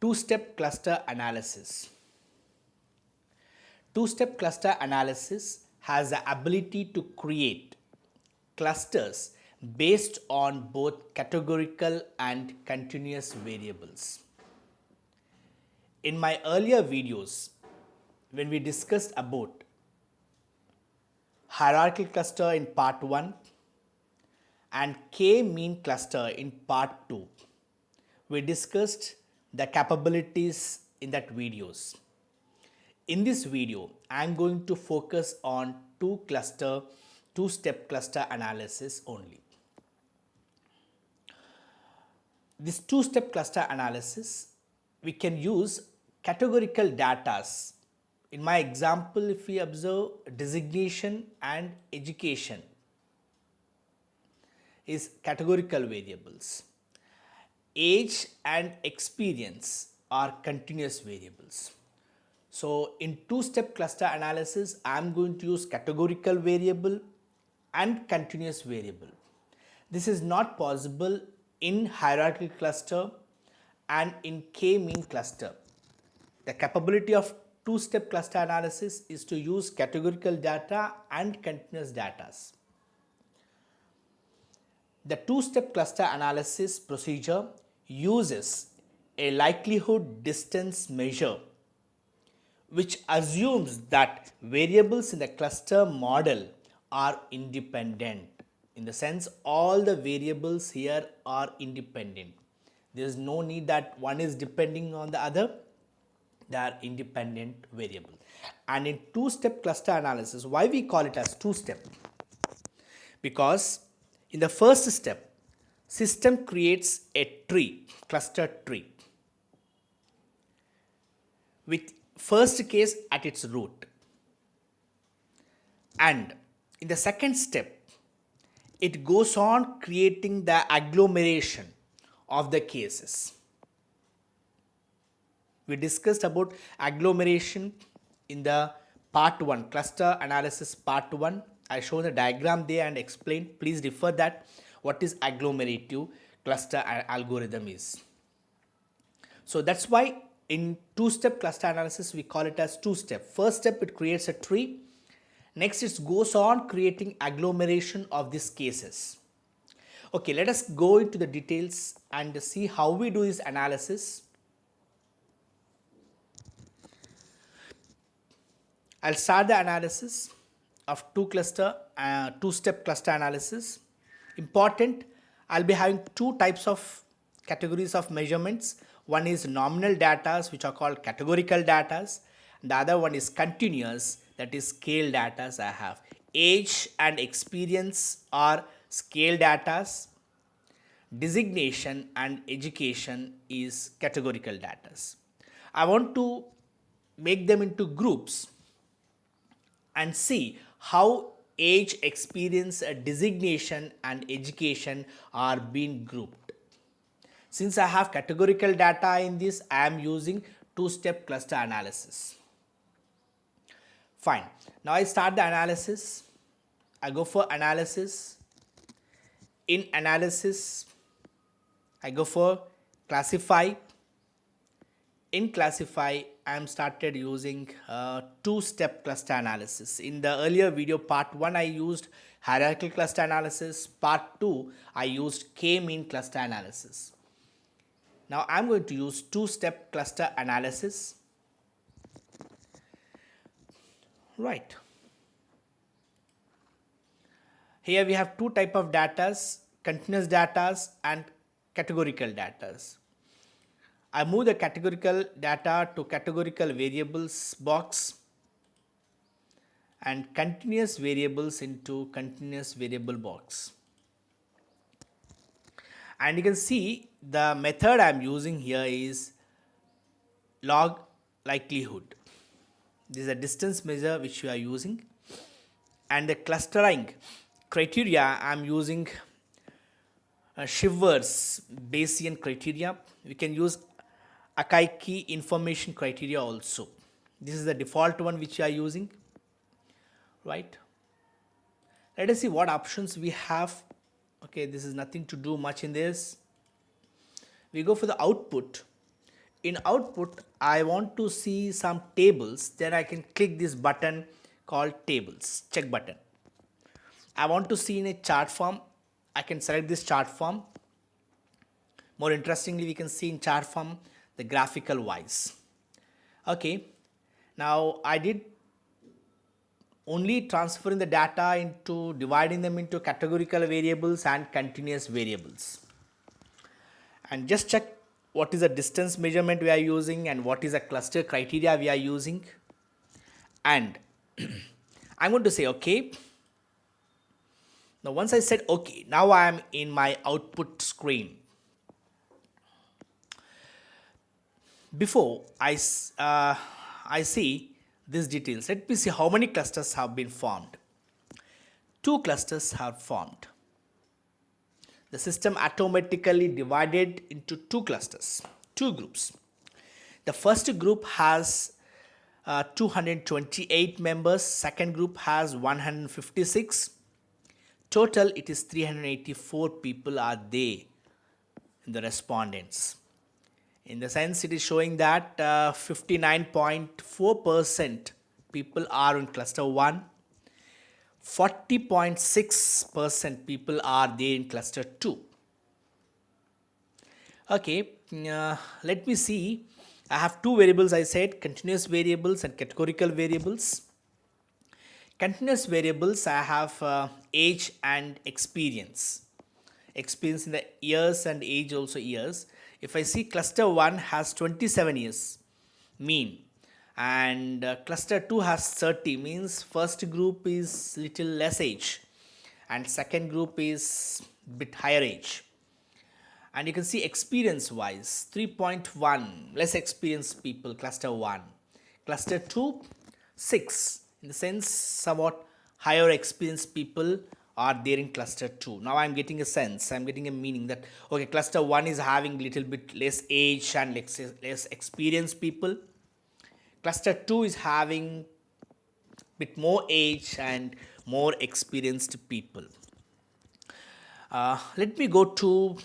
Two-step cluster analysis. Two-step cluster analysis has the ability to create clusters based on both categorical and continuous variables. In my earlier videos, when we discussed about hierarchical cluster in part 1 and k-mean cluster in part 2, we discussed the capabilities in that videos. In this video, I am going to focus on two-step cluster analysis only. This two-step cluster analysis, we can use categorical data. In my example, if we observe designation and education is categorical variables. Age and experience are continuous variables. So in two-step cluster analysis, I am going to use categorical variable and continuous variable. This is not possible in hierarchical cluster and in k-mean cluster. The capability of two-step cluster analysis is to use categorical data and continuous data. The two-step cluster analysis procedure uses a likelihood distance measure which assumes that variables in the cluster model are independent. In the sense, all the variables here are independent. There is no need that one is depending on the other. They are independent variable. And in two-step cluster analysis, why we call it as two-step? Because in the first step, system creates a tree, cluster tree, with first case at its root. And in the second step, it goes on creating the agglomeration of the cases. We discussed about agglomeration in the part 1, cluster analysis part 1. I show the diagram there and explain. Please refer that what is agglomerative cluster algorithm is. So that's why in two-step cluster analysis we call it as two-step. First step, it creates a tree. Next, it goes on creating agglomeration of these cases. Okay, let us go into the details and see how we do this analysis. I'll start the analysis of two-step cluster analysis. Important, I'll be having two types of categories of measurements. One is nominal data, which are called categorical data. The other one is continuous, that is scale data I have. Age and experience are scale data. Designation and education is categorical data. I want to make them into groups and see how age, experience, designation and education are being grouped. Since I have categorical data in this, I am using two-step cluster analysis. Fine. Now I start the analysis. I go for analysis. In analysis, I go for classify. In classify, I am started using two-step cluster analysis. In the earlier video, part 1, I used hierarchical cluster analysis. Part 2, I used k-mean cluster analysis. Now I am going to use two-step cluster analysis. Right. Here we have two type of data, continuous data and categorical data. I move the categorical data to categorical variables box and continuous variables into continuous variable box. And you can see the method I am using here is log likelihood. This is a distance measure which we are using. And the clustering criteria, I am using Shiver's Bayesian criteria. We can use Akaike information criteria also. This is the default one which we are using, right? Let us see what options we have. Okay, this is nothing to do much in this. We go for the output. in output I want to see some tables, then I can click this button called tables, check button. I want to see in a chart form, I can select this chart form. More interestingly, we can see in chart form the graphical wise. Okay, now I did only transferring the data into dividing them into categorical variables and continuous variables. And just check what is the distance measurement we are using and what is the cluster criteria we are using. And I'm going to say okay. Now once I said okay, now I am in my output screen. Before I see these details, let me see how many clusters have been formed. 2 clusters have formed. The system automatically divided into 2 clusters, 2 groups. The first group has 228 members, second group has 156. Total it is 384 people are there in the respondents. In the sense it is showing that 59.4% people are in cluster 1, 40.6% people are there in cluster 2. Okay, let me see. I have 2 variables, I said, continuous variables and categorical variables. Continuous variables, I have age and experience. Experience in the years and age also years. If I see cluster 1 has 27 years mean, and cluster 2 has 30, means first group is little less age and second group is bit higher age. And you can see experience wise 3.1 less experienced people cluster 1, cluster 2 6, in the sense somewhat higher experienced people are there in cluster 2. Now I'm getting a sense, I'm getting a meaning that okay, cluster 1 is having little bit less age and less experienced people. Cluster 2 is having bit more age and more experienced people. Let me go to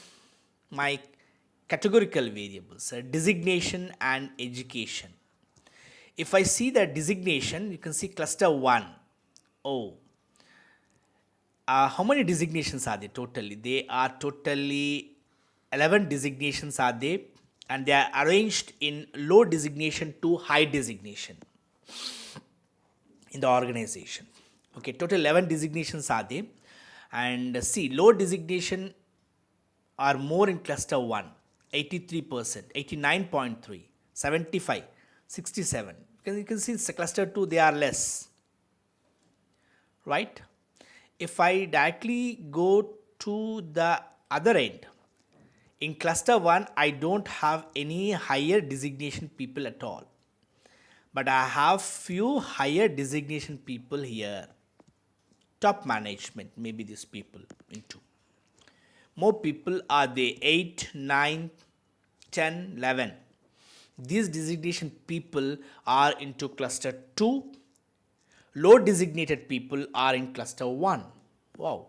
my categorical variables, designation and education. If I see the designation, you can see cluster 1. Oh, how many designations are there totally? They are totally 11 designations are there, and they are arranged in low designation to high designation in the organization. Okay, total 11 designations are there, and see low designation are more in cluster 1, 83%, 89.3, 75, 67. You can see cluster 2 they are less, right? If I directly go to the other end, in cluster 1 I don't have any higher designation people at all, but I have few higher designation people here. Top management, maybe these people into. More people are there, 8, 9, 10, 11. These designation people are into cluster 2. Low designated people are in cluster 1. Wow.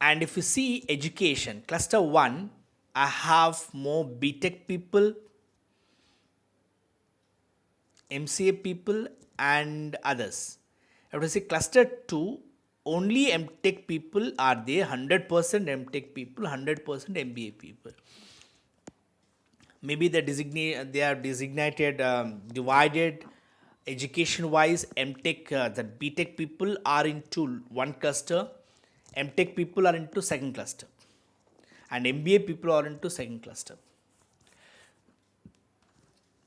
And if you see education, cluster 1, I have more BTech people, MCA people and others. If you see cluster 2, only MTech people are there, 100% MTech people, 100% MBA people. Maybe they are designated, divided education wise. MTech, the BTech people are into one cluster, MTech people are into second cluster, and MBA people are into second cluster.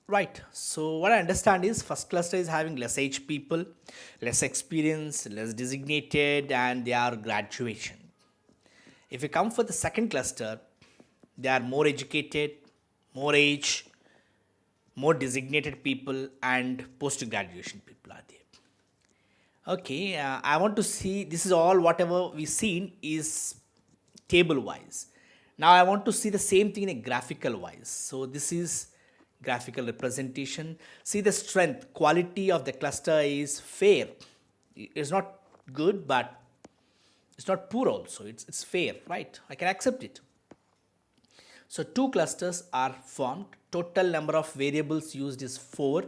Right. So what I understand is first cluster is having less age people, less experience, less designated, and they are graduation. If you come for the second cluster, they are more educated, more age, more designated people, and post graduation people are there. Okay, I want to see, this is all whatever we seen is table wise. Now I want to see the same thing in a graphical wise. So this is graphical representation. See the strength, quality of the cluster is fair. It's not good, but it's not poor also. It's fair, right? I can accept it. So two clusters are formed. Total number of variables used is 4.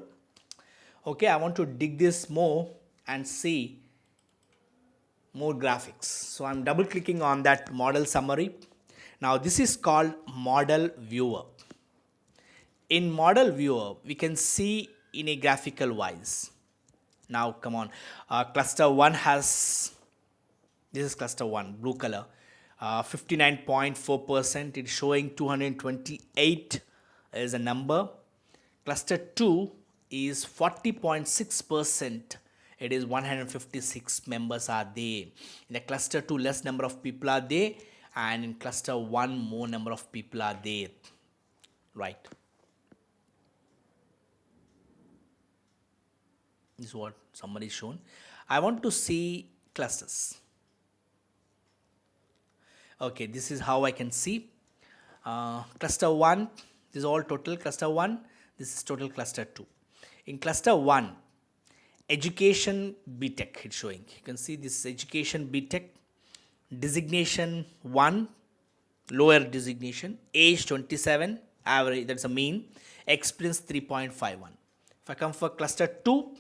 Okay, I want to dig this more and see more graphics. So I'm double clicking on that model summary. Now this is called model viewer. In model viewer, we can see in a graphical wise. Now come on, cluster 1 has, this is cluster 1, blue color, 59.4%, it's showing 228 is a number. Cluster 2 is 40.6%, it is 156 members are there. In the cluster 2 less number of people are there, and in cluster 1 more number of people are there, right? This is what somebody shown. I want to see clusters. Okay, this is how I can see. Cluster 1, this is all total cluster 1, this is total cluster 2. In cluster 1, education BTech it's showing. You can see this is education BTech, designation 1, lower designation, age 27, average, that's a mean, experience 3.51. If I come for cluster 2,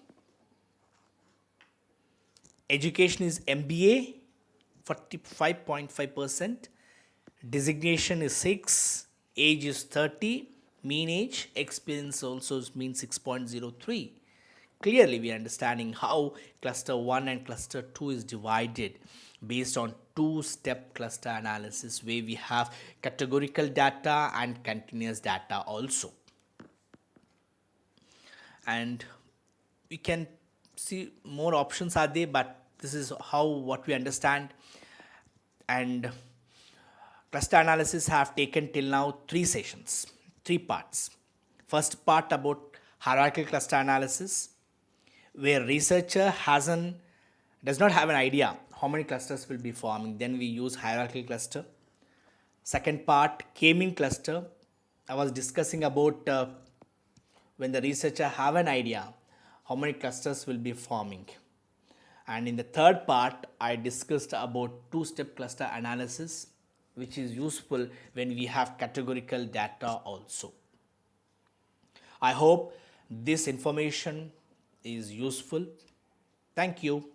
education is MBA, 45.5%, designation is 6, age is 30, mean age, experience also is mean 6.03. Clearly we are understanding how cluster 1 and cluster 2 is divided based on two-step cluster analysis, where we have categorical data and continuous data also. And we can see more options are there, but this is how what we understand. And cluster analysis have taken till now 3 sessions, 3 parts. First part about hierarchical cluster analysis, where researcher does not have an idea how many clusters will be forming, then we use hierarchical cluster. Second part, k-mean cluster, I was discussing about when the researcher have an idea how many clusters will be forming. And in the third part, I discussed about two-step cluster analysis, which is useful when we have categorical data also. I hope this information is useful. Thank you.